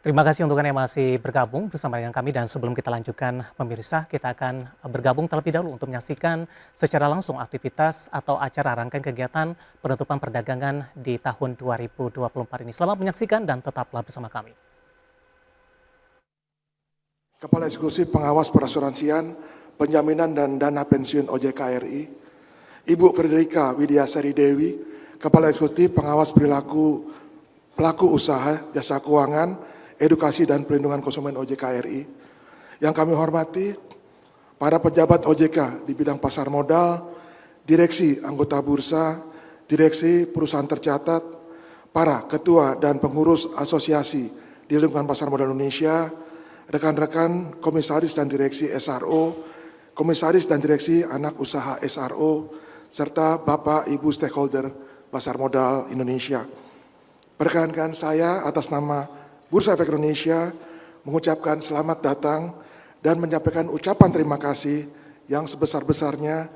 Terima kasih untuk Anda yang masih bergabung bersama dengan kami dan sebelum kita lanjutkan pemirsa, kita akan bergabung terlebih dahulu untuk menyaksikan secara langsung aktivitas atau acara rangkaian kegiatan penutupan perdagangan di tahun 2024 ini. Selamat menyaksikan dan tetaplah bersama kami. Kepala Eksekutif Pengawas Perasuransian, Penjaminan dan Dana Pensiun OJK RI, Ibu Frederika Widiasari Dewi, Kepala Eksekutif Pengawas Perilaku Pelaku Usaha Jasa Keuangan, Edukasi dan Perlindungan Konsumen OJK RI. Yang kami hormati, para pejabat OJK di bidang pasar modal, direksi anggota bursa, direksi perusahaan tercatat, para ketua dan pengurus asosiasi di lingkungan pasar modal Indonesia, rekan-rekan komisaris dan direksi SRO, komisaris dan direksi anak usaha SRO, serta Bapak Ibu stakeholder pasar modal Indonesia. Perkenankan saya atas nama Bursa Efek Indonesia mengucapkan selamat datang dan menyampaikan ucapan terima kasih yang sebesar-besarnya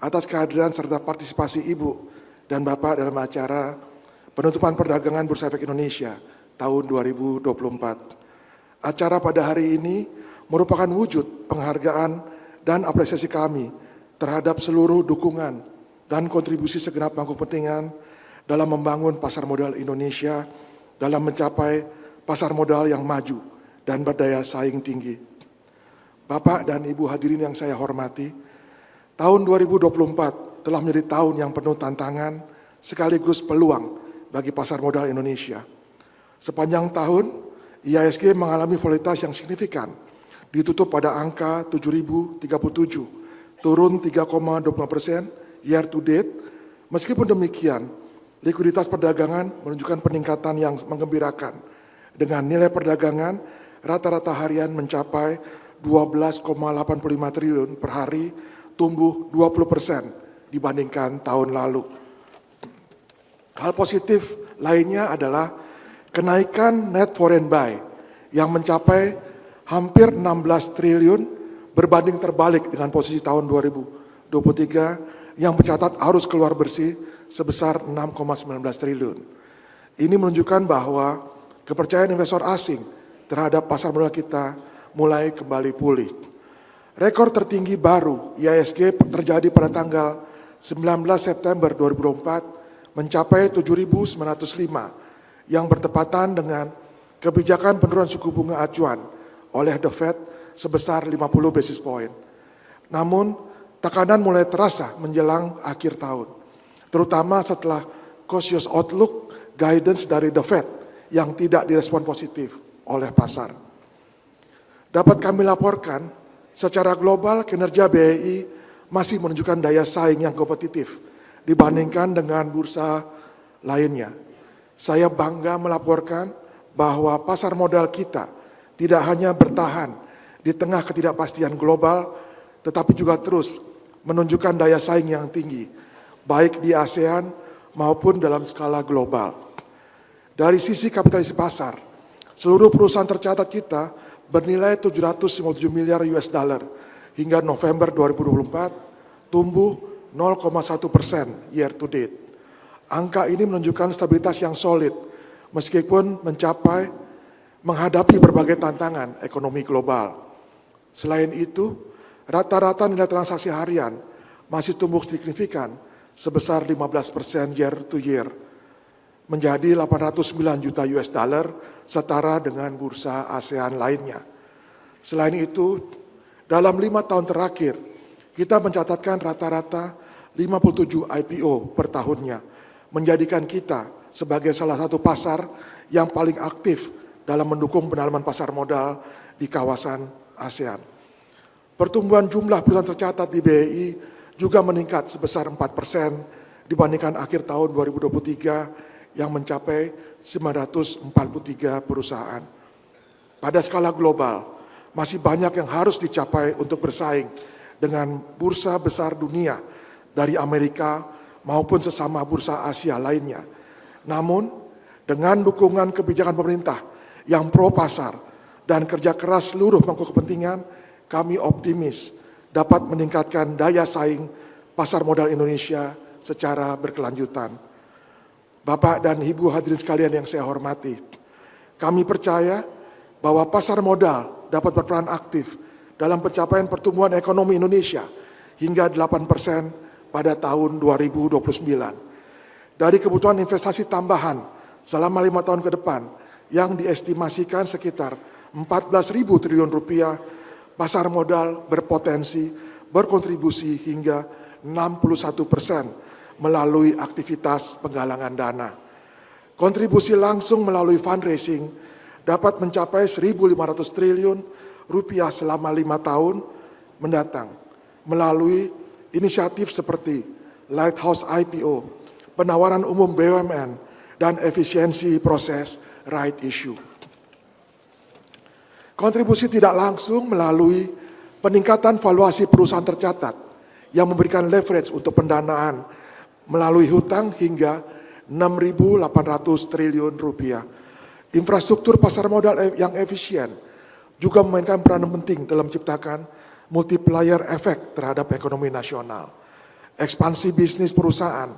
atas kehadiran serta partisipasi Ibu dan Bapak dalam acara penutupan perdagangan Bursa Efek Indonesia tahun 2024. Acara pada hari ini merupakan wujud penghargaan dan apresiasi kami terhadap seluruh dukungan dan kontribusi segenap pangku kepentingan dalam membangun pasar modal Indonesia dalam mencapai pasar modal yang maju dan berdaya saing tinggi. Bapak dan Ibu hadirin yang saya hormati, tahun 2024 telah menjadi tahun yang penuh tantangan sekaligus peluang bagi pasar modal Indonesia. Sepanjang tahun, IHSG mengalami volatilitas yang signifikan, ditutup pada angka 7.037, turun 3,25% year to date. Meskipun demikian, likuiditas perdagangan menunjukkan peningkatan yang menggembirakan, dengan nilai perdagangan rata-rata harian mencapai 12,85 triliun per hari, tumbuh 20% dibandingkan tahun lalu. Hal positif lainnya adalah kenaikan net foreign buy yang mencapai hampir 16 triliun berbanding terbalik dengan posisi tahun 2023 yang mencatat arus keluar bersih sebesar 6,19 triliun. Ini menunjukkan bahwa kepercayaan investor asing terhadap pasar modal kita mulai kembali pulih. Rekor tertinggi baru IHSG terjadi pada tanggal 19 September 2024 mencapai 7.905 yang bertepatan dengan kebijakan penurunan suku bunga acuan oleh The Fed sebesar 50 basis point. Namun, tekanan mulai terasa menjelang akhir tahun, terutama setelah cautious outlook guidance dari The Fed yang tidak direspon positif oleh pasar. Dapat kami laporkan, secara global kinerja BEI masih menunjukkan daya saing yang kompetitif dibandingkan dengan bursa lainnya. Saya bangga melaporkan bahwa pasar modal kita tidak hanya bertahan di tengah ketidakpastian global, tetapi juga terus menunjukkan daya saing yang tinggi, baik di ASEAN maupun dalam skala global. Dari sisi kapitalisasi pasar, seluruh perusahaan tercatat kita bernilai 757 miliar US dollar hingga November 2024, tumbuh 0,1% year to date. Angka ini menunjukkan stabilitas yang solid meskipun menghadapi berbagai tantangan ekonomi global. Selain itu, rata-rata nilai transaksi harian masih tumbuh signifikan sebesar 15% year to year, menjadi 809 juta US dollar setara dengan bursa ASEAN lainnya. Selain itu, dalam 5 tahun terakhir, kita mencatatkan rata-rata 57 IPO per tahunnya, menjadikan kita sebagai salah satu pasar yang paling aktif dalam mendukung pendalaman pasar modal di kawasan ASEAN. Pertumbuhan jumlah perusahaan tercatat di BEI juga meningkat sebesar 4% dibandingkan akhir tahun 2023 yang mencapai 943 perusahaan. Pada skala global, masih banyak yang harus dicapai untuk bersaing dengan bursa besar dunia dari Amerika maupun sesama bursa Asia lainnya. Namun, dengan dukungan kebijakan pemerintah yang pro pasar dan kerja keras seluruh pangku kepentingan, kami optimis dapat meningkatkan daya saing pasar modal Indonesia secara berkelanjutan. Bapak dan Ibu hadirin sekalian yang saya hormati, kami percaya bahwa pasar modal dapat berperan aktif dalam pencapaian pertumbuhan ekonomi Indonesia hingga 8% pada tahun 2029. Dari kebutuhan investasi tambahan selama 5 tahun ke depan yang diestimasikan sekitar 14.000 triliun rupiah, pasar modal berpotensi berkontribusi hingga 61% melalui aktivitas penggalangan dana. Kontribusi langsung melalui fundraising dapat mencapai 1.500 triliun rupiah selama 5 tahun mendatang melalui inisiatif seperti Lighthouse IPO, penawaran umum BUMN, dan efisiensi proses right issue. Kontribusi tidak langsung melalui peningkatan valuasi perusahaan tercatat yang memberikan leverage untuk pendanaan melalui hutang hingga 6.800 triliun rupiah. Infrastruktur pasar modal yang efisien juga memainkan peranan penting dalam menciptakan multiplier efek terhadap ekonomi nasional. Ekspansi bisnis perusahaan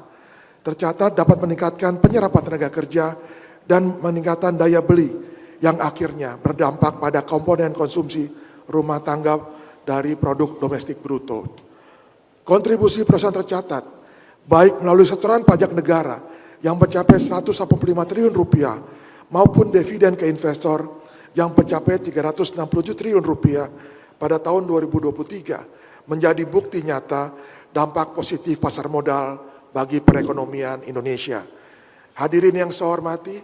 tercatat dapat meningkatkan penyerapan tenaga kerja dan meningkatkan daya beli yang akhirnya berdampak pada komponen konsumsi rumah tangga dari produk domestik bruto. Kontribusi perusahaan tercatat baik melalui setoran pajak negara yang mencapai 185 triliun rupiah maupun dividen ke investor yang mencapai 367 triliun rupiah pada tahun 2023 menjadi bukti nyata dampak positif pasar modal bagi perekonomian Indonesia. Hadirin yang saya hormati,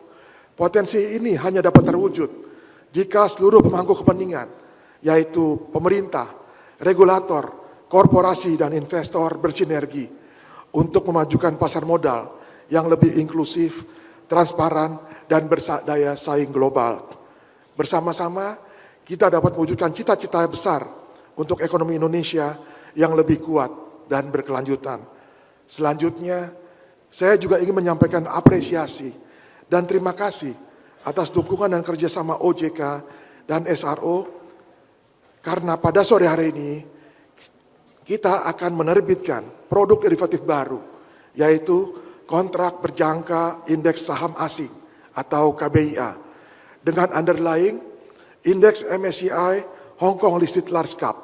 potensi ini hanya dapat terwujud jika seluruh pemangku kepentingan, yaitu pemerintah, regulator, korporasi, dan investor bersinergi untuk memajukan pasar modal yang lebih inklusif, transparan, dan berdaya saing global. Bersama-sama, kita dapat mewujudkan cita-cita besar untuk ekonomi Indonesia yang lebih kuat dan berkelanjutan. Selanjutnya, saya juga ingin menyampaikan apresiasi dan terima kasih atas dukungan dan kerjasama OJK dan SRO, karena pada sore hari ini kita akan menerbitkan produk derivatif baru, yaitu kontrak berjangka indeks saham asing atau KBIA dengan underlying indeks MSCI Hong Kong Listed Large Cap.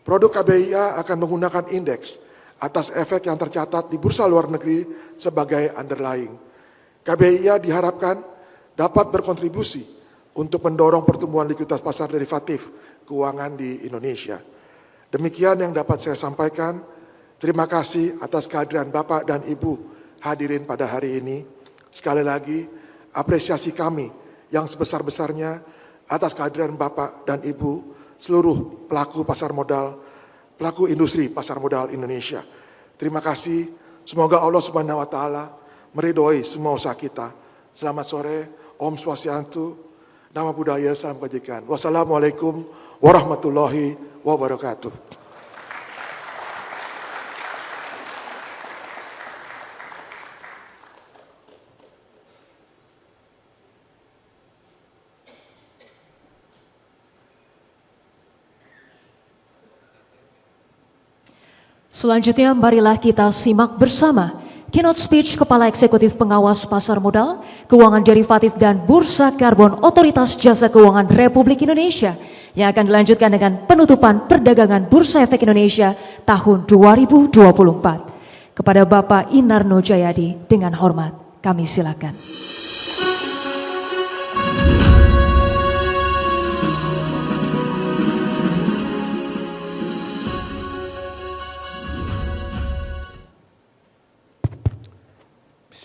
Produk KBIA akan menggunakan indeks atas efek yang tercatat di bursa luar negeri sebagai underlying. KBIA diharapkan dapat berkontribusi untuk mendorong pertumbuhan likuiditas pasar derivatif keuangan di Indonesia. Demikian yang dapat saya sampaikan. Terima kasih atas kehadiran Bapak dan Ibu hadirin pada hari ini. Sekali lagi, apresiasi kami yang sebesar-besarnya atas kehadiran Bapak dan Ibu seluruh pelaku pasar modal, pelaku industri pasar modal Indonesia. Terima kasih. Semoga Allah Subhanahu wa taala meridhoi semua usaha kita. Selamat sore. Om Swastiastu. Nama budaya, salam kebajikan. Wassalamualaikum warahmatullahi wabarakatuh. Selanjutnya, marilah kita simak bersama keynote speech Kepala Eksekutif Pengawas Pasar Modal, Keuangan Derivatif dan Bursa Karbon Otoritas Jasa Keuangan Republik Indonesia yang akan dilanjutkan dengan penutupan perdagangan Bursa Efek Indonesia tahun 2024. Kepada Bapak Inarno Jayadi, dengan hormat kami silakan.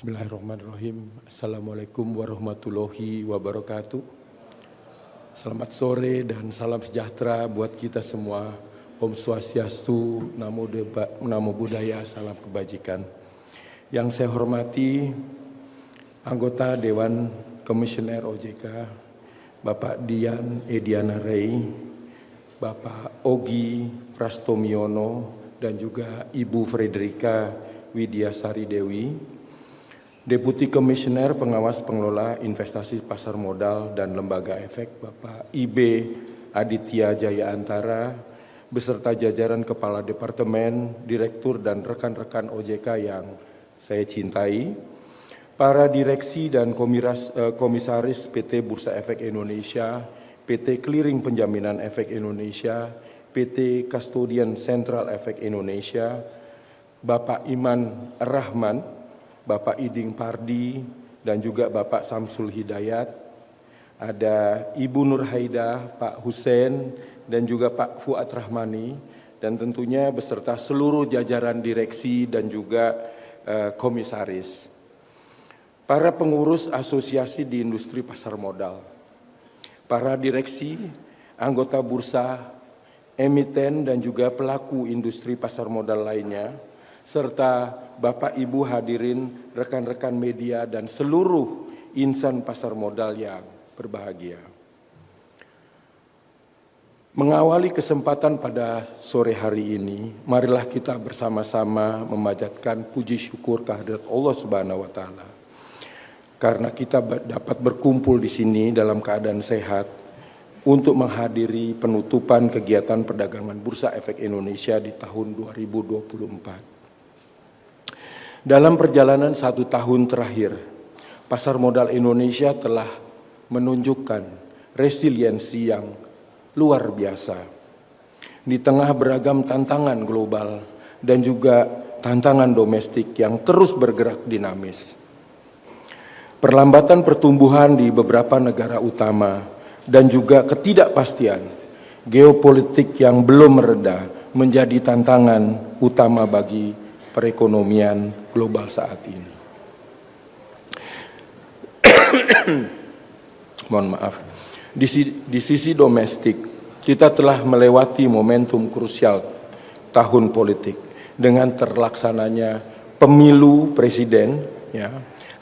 Bismillahirrahmanirrahim. Assalamualaikum warahmatullahi wabarakatuh. Selamat sore dan salam sejahtera buat kita semua. Om Swastiastu, Namo Buddhaya, salam kebajikan. Yang saya hormati anggota Dewan Komisioner OJK, Bapak Dian Ediana Rey, Bapak Ogi Prastomiono, dan juga Ibu Frederika Widiasari Dewi, Deputi Komisioner Pengawas Pengelola Investasi Pasar Modal dan Lembaga Efek, Bapak IB Aditya Jaya Antara, beserta jajaran Kepala Departemen, Direktur dan rekan-rekan OJK yang saya cintai, para direksi dan komisaris PT Bursa Efek Indonesia PT Clearing Penjaminan Efek Indonesia, PT Custodian Central Efek Indonesia, Bapak Iman Rahman, Bapak Iding Pardi, dan juga Bapak Samsul Hidayat, ada Ibu Nur Haidah, Pak Hussein, dan juga Pak Fuad Rahmani, dan tentunya beserta seluruh jajaran direksi dan juga komisaris. Para pengurus asosiasi di industri pasar modal, para direksi, anggota bursa, emiten, dan juga pelaku industri pasar modal lainnya, serta Bapak Ibu hadirin, rekan-rekan media, dan seluruh insan pasar modal yang berbahagia. Mengawali kesempatan pada sore hari ini, marilah kita bersama-sama memanjatkan puji syukur kehadirat Allah Subhanahu wa Ta'ala. Karena kita dapat berkumpul di sini dalam keadaan sehat untuk menghadiri penutupan kegiatan perdagangan Bursa Efek Indonesia di tahun 2024. Dalam perjalanan 1 tahun terakhir, pasar modal Indonesia telah menunjukkan resiliensi yang luar biasa. Di tengah beragam tantangan global dan juga tantangan domestik yang terus bergerak dinamis. Perlambatan pertumbuhan di beberapa negara utama dan juga ketidakpastian geopolitik yang belum mereda menjadi tantangan utama bagi perekonomian global saat ini. Mohon maaf. Di sisi domestik, kita telah melewati momentum krusial tahun politik dengan terlaksananya pemilu presiden,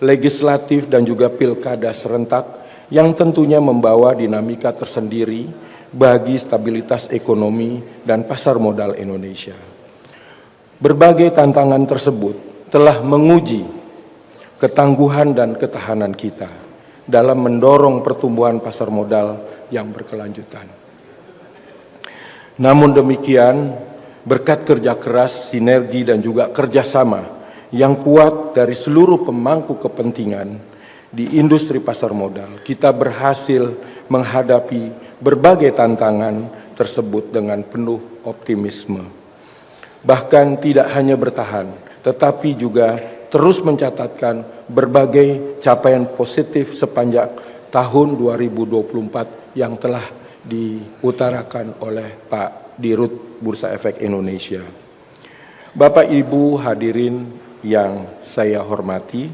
legislatif dan juga pilkada serentak yang tentunya membawa dinamika tersendiri bagi stabilitas ekonomi dan pasar modal Indonesia. Berbagai tantangan tersebut telah menguji ketangguhan dan ketahanan kita dalam mendorong pertumbuhan pasar modal yang berkelanjutan. Namun demikian, berkat kerja keras, sinergi, dan juga kerjasama yang kuat dari seluruh pemangku kepentingan di industri pasar modal, kita berhasil menghadapi berbagai tantangan tersebut dengan penuh optimisme. Bahkan tidak hanya bertahan, tetapi juga terus mencatatkan berbagai capaian positif sepanjang tahun 2024 yang telah diutarakan oleh Pak Dirut Bursa Efek Indonesia. Bapak Ibu hadirin yang saya hormati,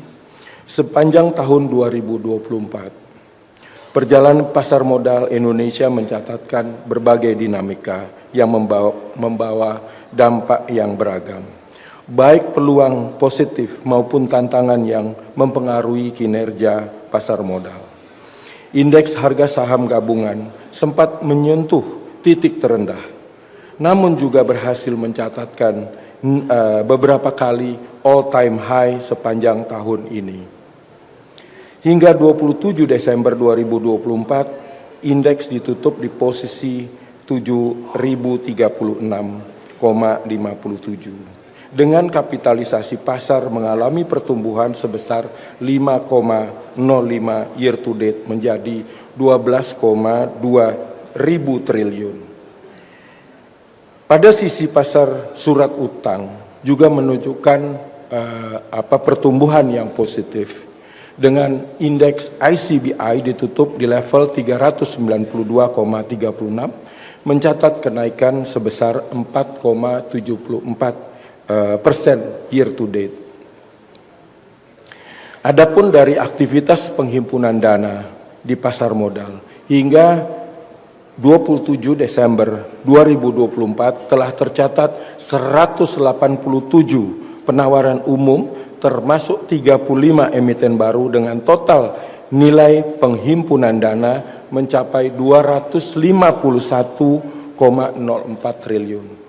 sepanjang tahun 2024, perjalanan pasar modal Indonesia mencatatkan berbagai dinamika yang membawa dampak yang beragam. Baik peluang positif maupun tantangan yang mempengaruhi kinerja pasar modal. Indeks harga saham gabungan sempat menyentuh titik terendah, namun juga berhasil mencatatkan beberapa kali all-time high sepanjang tahun ini. Hingga 27 Desember 2024, indeks ditutup di posisi 7.036,57. Dengan kapitalisasi pasar mengalami pertumbuhan sebesar 5,05 year to date menjadi 12,2 ribu triliun. Pada sisi pasar surat utang juga menunjukkan pertumbuhan yang positif dengan indeks ICBI ditutup di level 392,36 mencatat kenaikan sebesar 4,74% year to date. Adapun dari aktivitas penghimpunan dana di pasar modal hingga 27 Desember 2024 telah tercatat 187 penawaran umum termasuk 35 emiten baru dengan total nilai penghimpunan dana mencapai 251,04 triliun.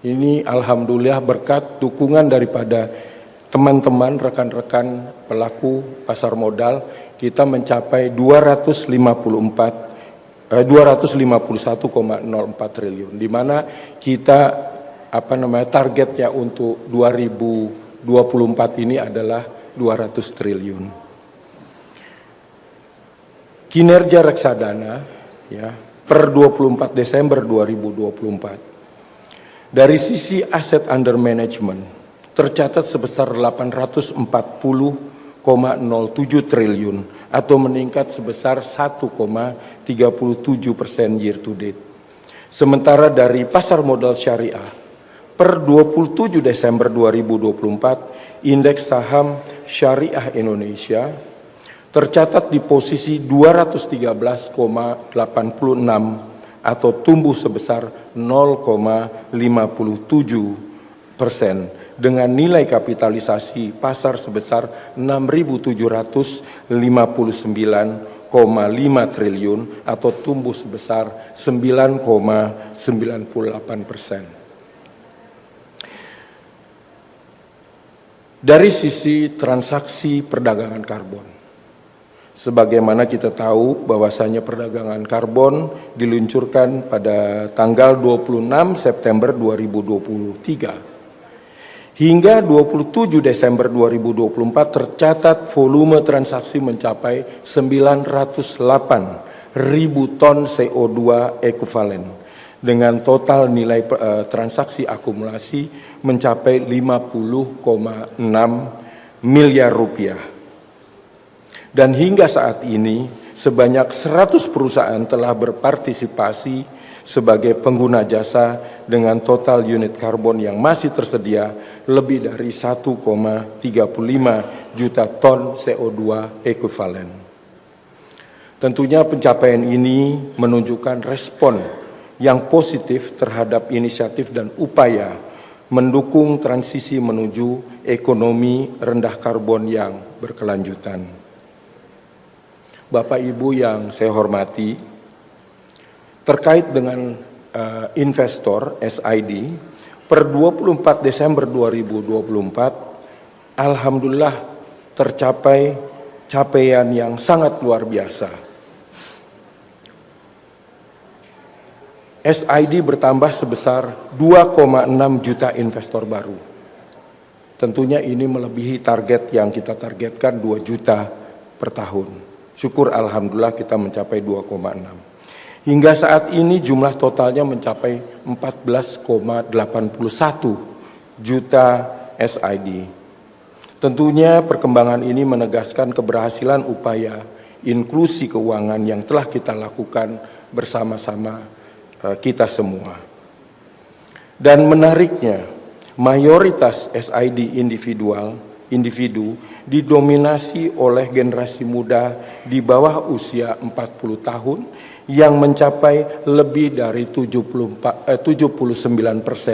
Ini alhamdulillah berkat dukungan daripada teman-teman, rekan-rekan pelaku pasar modal, kita mencapai 251,04 triliun. Di mana kita targetnya untuk 2024 ini adalah 200 triliun. Kinerja reksadana ya, per 24 Desember 2024. Dari sisi aset under management tercatat sebesar 840,07 triliun atau meningkat sebesar 1,37% year to date. Sementara dari pasar modal syariah, per 27 Desember 2024, indeks saham syariah Indonesia tercatat di posisi 213,86 atau tumbuh sebesar 0,57% dengan nilai kapitalisasi pasar sebesar 6.759,5 triliun atau tumbuh sebesar 9,98%. Dari sisi transaksi perdagangan karbon, sebagaimana kita tahu bahwasanya perdagangan karbon diluncurkan pada tanggal 26 September 2023. Hingga 27 Desember 2024 tercatat volume transaksi mencapai 908 ribu ton CO2 ekuivalen dengan total nilai transaksi akumulasi mencapai 50,6 miliar rupiah. Dan hingga saat ini sebanyak 100 perusahaan telah berpartisipasi sebagai pengguna jasa dengan total unit karbon yang masih tersedia lebih dari 1,35 juta ton CO2 ekuivalen. Tentunya pencapaian ini menunjukkan respon yang positif terhadap inisiatif dan upaya mendukung transisi menuju ekonomi rendah karbon yang berkelanjutan. Bapak Ibu yang saya hormati, terkait dengan investor SID, per 24 Desember 2024, alhamdulillah tercapai capaian yang sangat luar biasa. SID bertambah sebesar 2,6 juta investor baru. Tentunya ini melebihi target yang kita targetkan 2 juta per tahun. Syukur alhamdulillah kita mencapai 2,6. Hingga saat ini jumlah totalnya mencapai 14,81 juta SID. Tentunya perkembangan ini menegaskan keberhasilan upaya inklusi keuangan yang telah kita lakukan bersama-sama kita semua. Dan menariknya, mayoritas SID individu didominasi oleh generasi muda di bawah usia 40 tahun yang mencapai lebih dari 79%,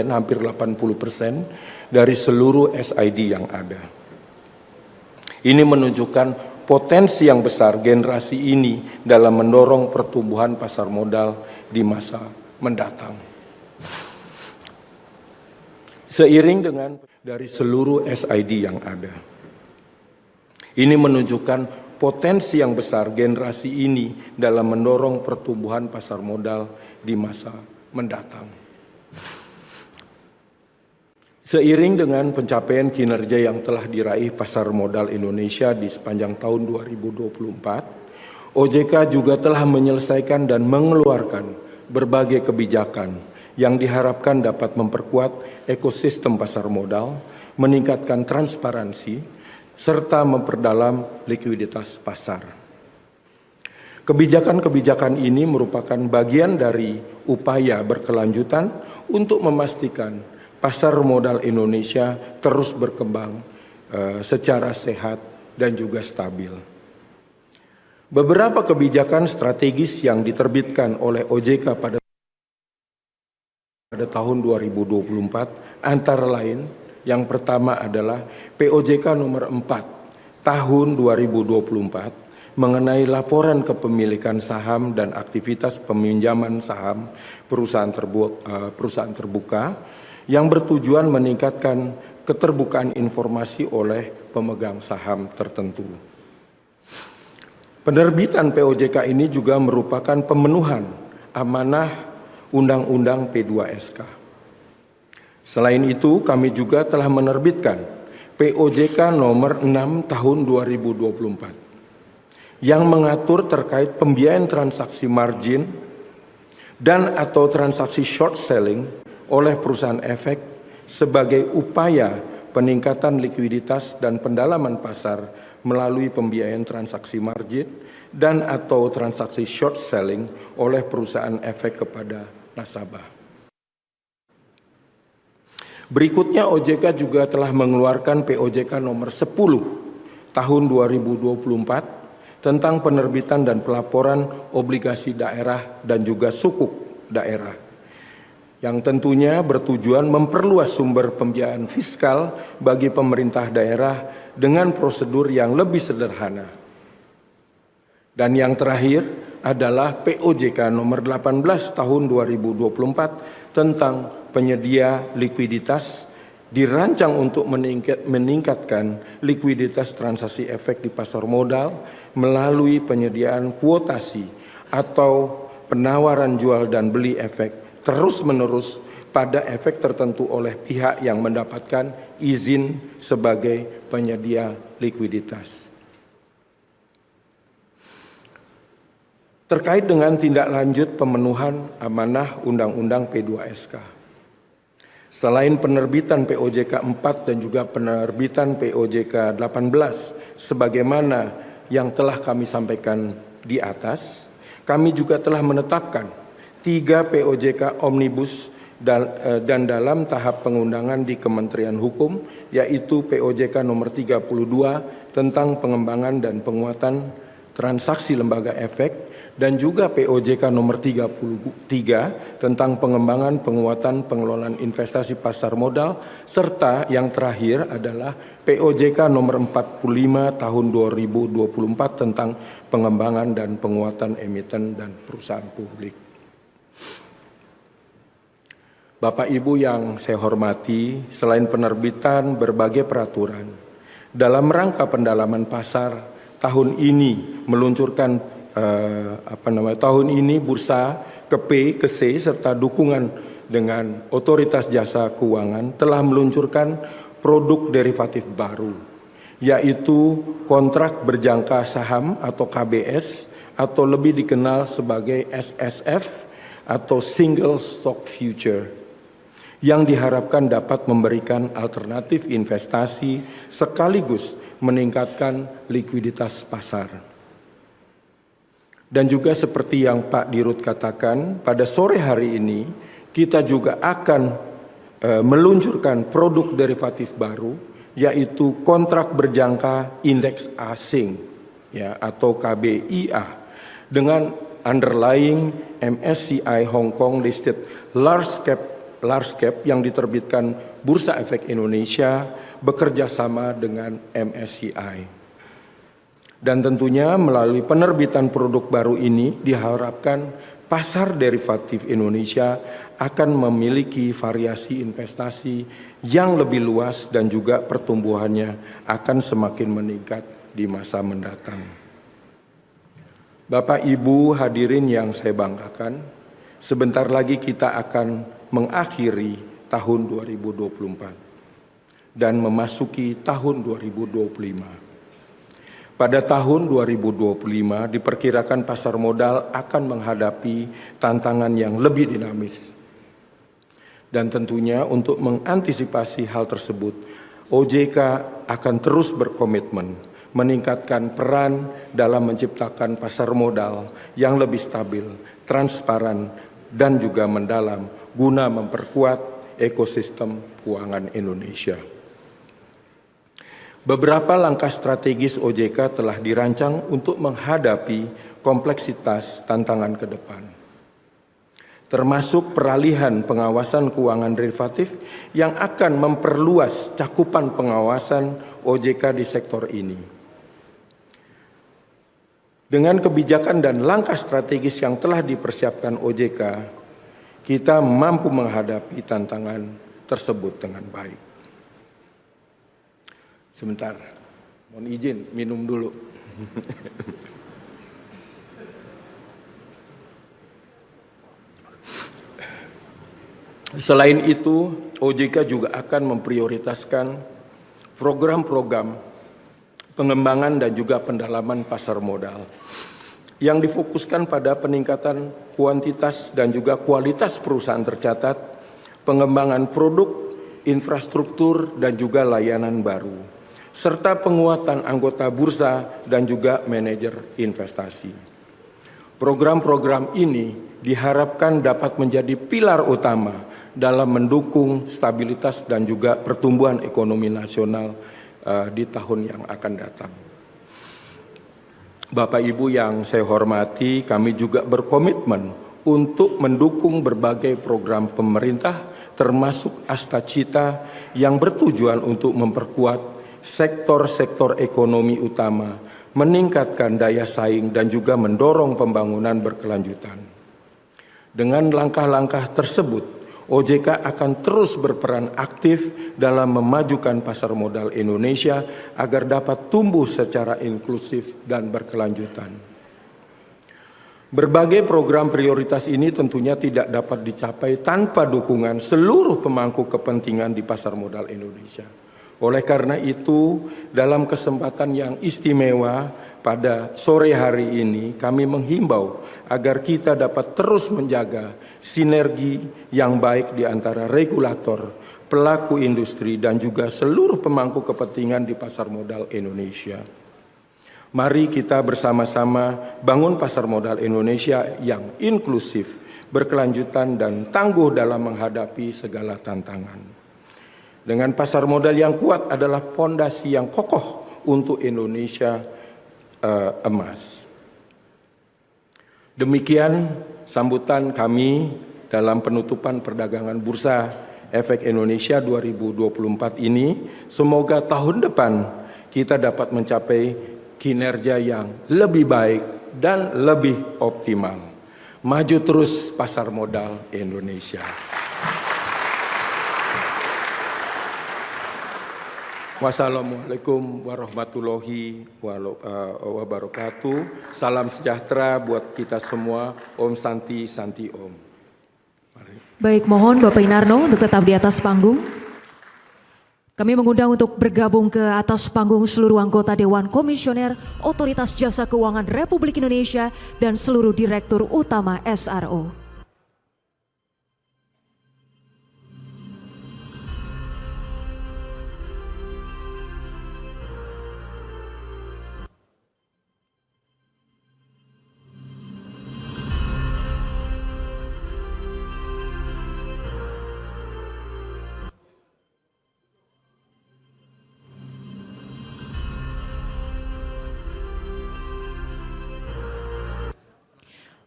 hampir 80% dari seluruh SID yang ada. Ini menunjukkan potensi yang besar generasi ini dalam mendorong pertumbuhan pasar modal di masa mendatang. Seiring dengan dari seluruh SID yang ada. Ini menunjukkan potensi yang besar generasi ini dalam mendorong pertumbuhan pasar modal di masa mendatang. Seiring dengan pencapaian kinerja yang telah diraih pasar modal Indonesia di sepanjang tahun 2024, OJK juga telah menyelesaikan dan mengeluarkan berbagai kebijakan yang diharapkan dapat memperkuat ekosistem pasar modal, meningkatkan transparansi, serta memperdalam likuiditas pasar. Kebijakan-kebijakan ini merupakan bagian dari upaya berkelanjutan untuk memastikan pasar modal Indonesia terus berkembang secara sehat dan juga stabil. Beberapa kebijakan strategis yang diterbitkan oleh OJK pada tahun 2024 antara lain yang pertama adalah POJK nomor 4 tahun 2024 mengenai laporan kepemilikan saham dan aktivitas peminjaman saham perusahaan terbuka yang bertujuan meningkatkan keterbukaan informasi oleh pemegang saham tertentu. Penerbitan POJK ini juga merupakan pemenuhan amanah Undang-Undang P2SK. Selain itu, kami juga telah menerbitkan POJK nomor 6 tahun 2024 yang mengatur terkait pembiayaan transaksi margin dan atau transaksi short selling oleh perusahaan efek sebagai upaya peningkatan likuiditas dan pendalaman pasar melalui pembiayaan transaksi margin dan atau transaksi short selling oleh perusahaan efek kepada nasabah. Berikutnya OJK juga telah mengeluarkan POJK nomor 10 tahun 2024 tentang penerbitan dan pelaporan obligasi daerah dan juga sukuk daerah, yang tentunya bertujuan memperluas sumber pembiayaan fiskal bagi pemerintah daerah dengan prosedur yang lebih sederhana. Dan yang terakhir adalah POJK nomor 18 tahun 2024 tentang penyedia likuiditas, dirancang untuk meningkatkan likuiditas transaksi efek di pasar modal melalui penyediaan kuotasi atau penawaran jual dan beli efek terus-menerus pada efek tertentu oleh pihak yang mendapatkan izin sebagai penyedia likuiditas. Terkait dengan tindak lanjut pemenuhan amanah Undang-Undang P2SK. Selain penerbitan POJK 4 dan juga penerbitan POJK 18 sebagaimana yang telah kami sampaikan di atas, kami juga telah menetapkan 3 POJK omnibus dan dalam tahap pengundangan di Kementerian Hukum, yaitu POJK nomor 32 tentang pengembangan dan penguatan transaksi lembaga efek, dan juga POJK nomor 33 tentang pengembangan penguatan pengelolaan investasi pasar modal, serta yang terakhir adalah POJK nomor 45 tahun 2024 tentang pengembangan dan penguatan emiten dan perusahaan publik. Bapak Ibu yang saya hormati, selain penerbitan berbagai peraturan, dalam rangka pendalaman pasar, tahun ini meluncurkan tahun ini Bursa ke P, ke C, serta dukungan dengan Otoritas Jasa Keuangan telah meluncurkan produk derivatif baru, yaitu kontrak berjangka saham atau KBS, atau lebih dikenal sebagai SSF atau Single Stock Future, yang diharapkan dapat memberikan alternatif investasi sekaligus meningkatkan likuiditas pasar. Dan juga seperti yang Pak Dirut katakan, pada sore hari ini kita juga akan meluncurkan produk derivatif baru, yaitu kontrak berjangka indeks asing, ya, atau KBIA, dengan underlying MSCI Hong Kong listed large cap yang diterbitkan Bursa Efek Indonesia bekerja sama dengan MSCI. Dan tentunya melalui penerbitan produk baru ini diharapkan pasar derivatif Indonesia akan memiliki variasi investasi yang lebih luas dan juga pertumbuhannya akan semakin meningkat di masa mendatang. Bapak Ibu hadirin yang saya banggakan, sebentar lagi kita akan mengakhiri tahun 2024 dan memasuki tahun 2025. Pada tahun 2025 diperkirakan pasar modal akan menghadapi tantangan yang lebih dinamis. Dan tentunya untuk mengantisipasi hal tersebut, OJK akan terus berkomitmen meningkatkan peran dalam menciptakan pasar modal yang lebih stabil, transparan, dan juga mendalam guna memperkuat ekosistem keuangan Indonesia. Beberapa langkah strategis OJK telah dirancang untuk menghadapi kompleksitas tantangan ke depan, termasuk peralihan pengawasan keuangan derivatif yang akan memperluas cakupan pengawasan OJK di sektor ini. Dengan kebijakan dan langkah strategis yang telah dipersiapkan OJK, kita mampu menghadapi tantangan tersebut dengan baik. Sebentar, mohon izin minum dulu. Selain itu, OJK juga akan memprioritaskan program-program pengembangan dan juga pendalaman pasar modal yang difokuskan pada peningkatan kuantitas dan juga kualitas perusahaan tercatat, pengembangan produk, infrastruktur, dan juga layanan baru, serta penguatan anggota bursa dan juga manajer investasi. Program-program ini diharapkan dapat menjadi pilar utama dalam mendukung stabilitas dan juga pertumbuhan ekonomi nasional di tahun yang akan datang. Bapak Ibu yang saya hormati, kami juga berkomitmen untuk mendukung berbagai program pemerintah termasuk Astacita yang bertujuan untuk memperkuat sektor-sektor ekonomi utama, meningkatkan daya saing dan juga mendorong pembangunan berkelanjutan. Dengan langkah-langkah tersebut, OJK akan terus berperan aktif dalam memajukan pasar modal Indonesia agar dapat tumbuh secara inklusif dan berkelanjutan. Berbagai program prioritas ini tentunya tidak dapat dicapai tanpa dukungan seluruh pemangku kepentingan di pasar modal Indonesia. Oleh karena itu, dalam kesempatan yang istimewa pada sore hari ini, kami menghimbau agar kita dapat terus menjaga sinergi yang baik di antara regulator, pelaku industri, dan juga seluruh pemangku kepentingan di pasar modal Indonesia. Mari kita bersama-sama bangun pasar modal Indonesia yang inklusif, berkelanjutan, dan tangguh dalam menghadapi segala tantangan. Dengan pasar modal yang kuat adalah fondasi yang kokoh untuk Indonesia emas. Demikian sambutan kami dalam penutupan perdagangan Bursa Efek Indonesia 2024 ini. Semoga tahun depan kita dapat mencapai kinerja yang lebih baik dan lebih optimal. Maju terus pasar modal Indonesia. Wassalamualaikum warahmatullahi wabarakatuh. Salam sejahtera buat kita semua. Om Santi Santi Om. Mari. Baik, mohon Bapak Inarno untuk tetap di atas panggung. Kami mengundang untuk bergabung ke atas panggung seluruh anggota Dewan Komisioner Otoritas Jasa Keuangan Republik Indonesia dan seluruh Direktur Utama SRO.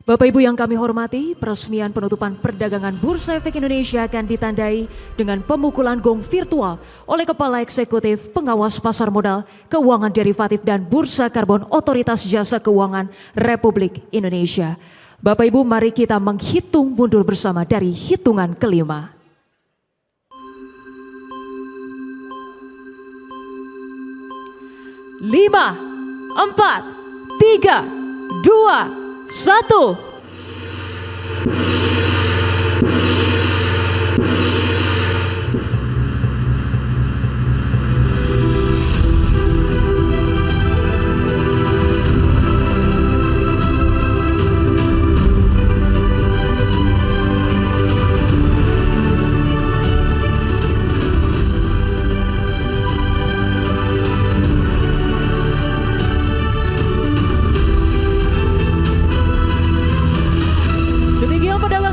Bapak Ibu yang kami hormati, peresmian penutupan perdagangan Bursa Efek Indonesia akan ditandai dengan pemukulan gong virtual oleh Kepala Eksekutif Pengawas Pasar Modal, Keuangan Derivatif dan Bursa Karbon Otoritas Jasa Keuangan Republik Indonesia. Bapak Ibu, mari kita menghitung mundur bersama dari hitungan kelima. 5, 4, 3, 2, 1.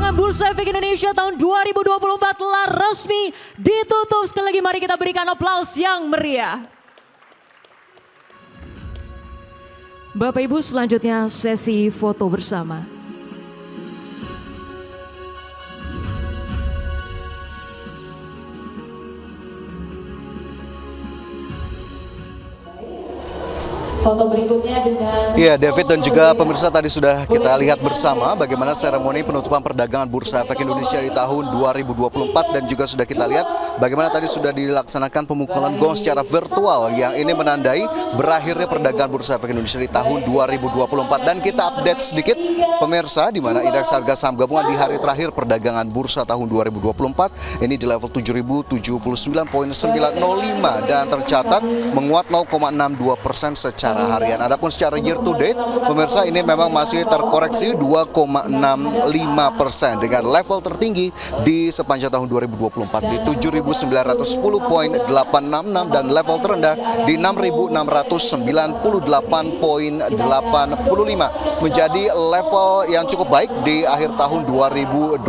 Bursa Efek Indonesia tahun 2024 telah resmi ditutup. Sekali lagi mari kita berikan aplaus yang meriah. Bapak Ibu, selanjutnya sesi foto bersama. Foto berikutnya dengan... Iya, David dan juga pemirsa, tadi sudah kita lihat bersama bagaimana seremoni penutupan perdagangan Bursa Efek Indonesia di tahun 2024 dan juga sudah kita lihat bagaimana tadi sudah dilaksanakan pemukulan gong secara virtual yang ini menandai berakhirnya perdagangan Bursa Efek Indonesia di tahun 2024. Dan kita update sedikit pemirsa di mana indeks harga saham gabungan di hari terakhir perdagangan Bursa tahun 2024 ini di level 7.079.905 dan tercatat menguat 0,62% secara secara harian. Adapun secara year to date, pemirsa, ini memang masih terkoreksi 2,65% dengan level tertinggi di sepanjang tahun 2024 di 7.910,866 dan level terendah di 6.698,85 menjadi level yang cukup baik di akhir tahun 2024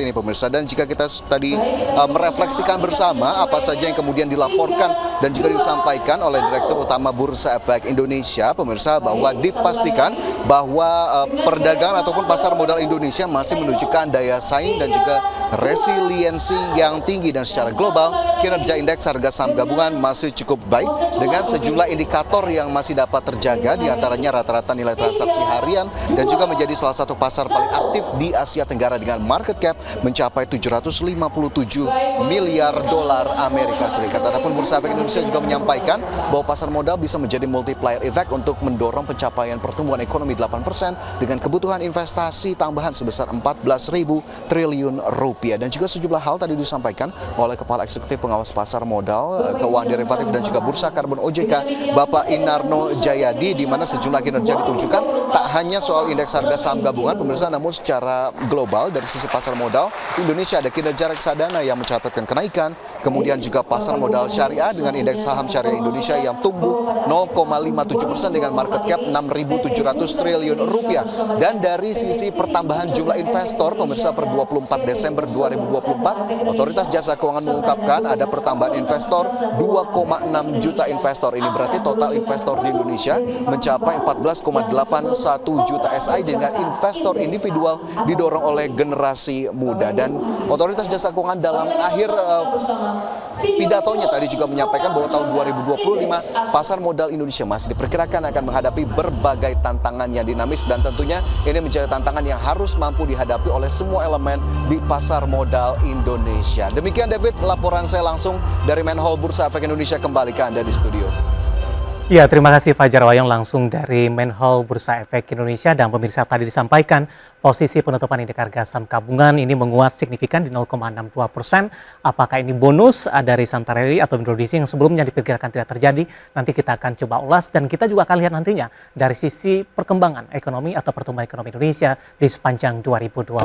ini, pemirsa. Dan jika kita tadi merefleksikan bersama apa saja yang kemudian dilaporkan dan juga disampaikan oleh Direktur Utama Bursa Efek Indonesia, pemirsa, bahwa dipastikan bahwa perdagangan ataupun pasar modal Indonesia masih menunjukkan daya saing dan juga resiliensi yang tinggi, dan secara global kinerja indeks harga saham gabungan masih cukup baik dengan sejumlah indikator yang masih dapat terjaga, diantaranya rata-rata nilai transaksi harian dan juga menjadi salah satu pasar paling aktif di Asia Tenggara dengan market cap mencapai 757 miliar dolar Amerika Serikat. Adapun Bursa Efek Indonesia juga menyampaikan bahwa pasar modal bisa menjadi multiplier effect untuk mendorong pencapaian pertumbuhan ekonomi 8% dengan kebutuhan investasi tambahan sebesar 14.000 triliun rupiah. Dan juga sejumlah hal tadi disampaikan oleh Kepala Eksekutif Pengawas Pasar Modal, Keuangan Derivatif dan juga Bursa Karbon OJK, Bapak Inarno Jayadi, di mana sejumlah kinerja ditunjukkan tak hanya soal indeks harga saham gabungan, pemirsa, namun secara global dari sisi pasar modal Indonesia ada kinerja reksadana yang mencatatkan kenaikan, kemudian juga pasar modal syariah dengan indeks saham syariah Indonesia yang tumbuh 0,57% dengan market cap 6.700 triliun rupiah. Dan dari sisi pertambahan jumlah investor, pemirsa, per 24 Desember 2024, Otoritas Jasa Keuangan mengungkapkan ada pertambahan investor 2,6 juta investor. Ini berarti total investor di Indonesia mencapai 14,81 juta SI dengan investor individual didorong oleh generasi muda. Dan Otoritas Jasa Keuangan dalam akhir pidatonya tadi juga menyampaikan bahwa tahun 2025 pasar modal Indonesia masih diperkirakan akan menghadapi berbagai tantangan yang dinamis, dan tentunya ini menjadi tantangan yang harus mampu dihadapi oleh semua elemen di pasar modal Indonesia. Demikian David, laporan saya langsung dari Menhol Bursa Efek Indonesia, kembali ke Anda di studio. Ya, terima kasih Fajar Wayong langsung dari Menhol Bursa Efek Indonesia. Dan pemirsa, tadi disampaikan posisi penutupan indeks harga saham gabungan ini menguat signifikan di 0,62%. Apakah ini bonus dari Santarelli atau Indonesia yang sebelumnya diperkirakan tidak terjadi? Nanti kita akan coba ulas, dan kita juga akan lihat nantinya dari sisi perkembangan ekonomi atau pertumbuhan ekonomi Indonesia di sepanjang 2024.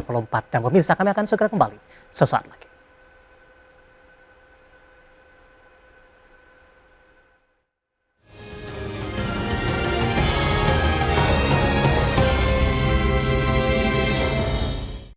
Dan pemirsa, kami akan segera kembali sesaat lagi.